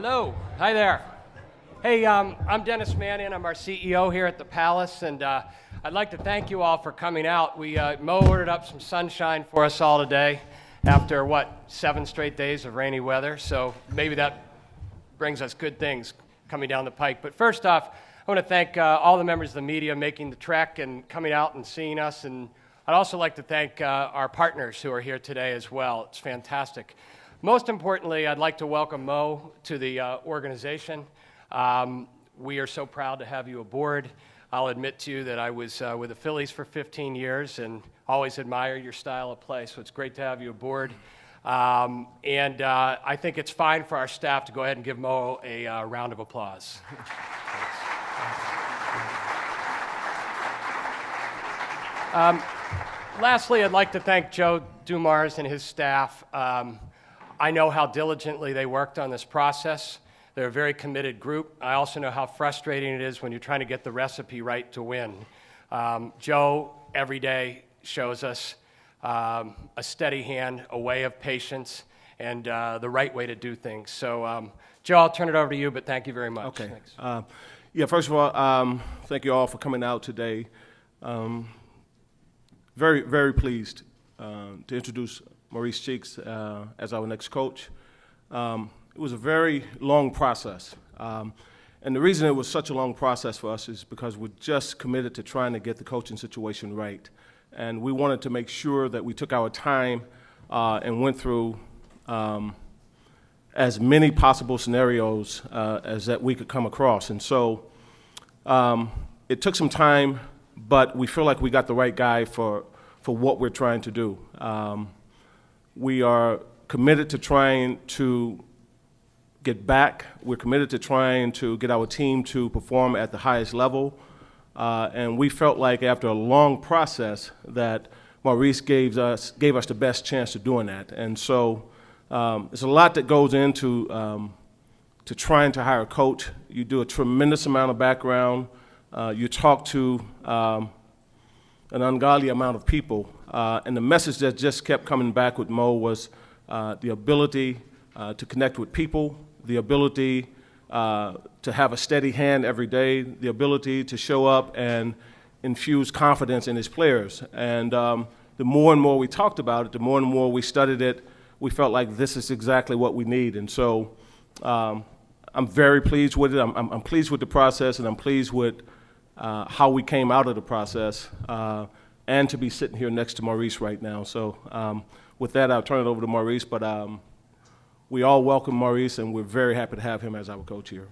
Hello, hi there. Hey, I'm Dennis Mannion. I'm our CEO here at the Palace, and I'd like to thank you all for coming out. Mo ordered up some sunshine for us all today after, 7 straight days of rainy weather, so maybe that brings us good things coming down the pike. But first off, I want to thank all the members of the media making the trek and coming out and seeing us, and I'd also like to thank our partners who are here today as well. It's fantastic. Most importantly, I'd like to welcome Mo to the organization. We are so proud to have you aboard. I'll admit to you that I was with the Phillies for 15 years and always admired your style of play, so it's great to have you aboard. I think it's fine for our staff to go ahead and give Mo a round of applause. Lastly, I'd like to thank Joe Dumars and his staff. I know how diligently they worked on this process. They're a very committed group. I also know how frustrating it is when you're trying to get the recipe right to win. Joe, every day, shows us a steady hand, a way of patience, and the right way to do things. So, Joe, I'll turn it over to you, but thank you very much. Okay. Yeah, first of all, thank you all for coming out today. Very, very pleased to introduce Maurice Cheeks as our next coach. It was a very long process. And the reason it was such a long process for us is because we're just committed to trying to get the coaching situation right. And we wanted to make sure that we took our time and went through as many possible scenarios as that we could come across. And so it took some time, but we feel like we got the right guy for what we're trying to do. We are committed to trying to get back. We're committed to trying to get our team to perform at the highest level. And we felt like after a long process that Maurice gave us the best chance of doing that. And so there's a lot that goes into to trying to hire a coach. You do a tremendous amount of background. You talk to an ungodly amount of people. And the message that just kept coming back with Mo was the ability to connect with people, the ability to have a steady hand every day, the ability to show up and infuse confidence in his players. And the more and more we talked about it, the more and more we studied it, we felt like this is exactly what we need. And so I'm very pleased with it. I'm pleased with the process, and I'm pleased with how we came out of the process, and to be sitting here next to Maurice right now. So with that, I'll turn it over to Maurice, but we all welcome Maurice, and we're very happy to have him as our coach here.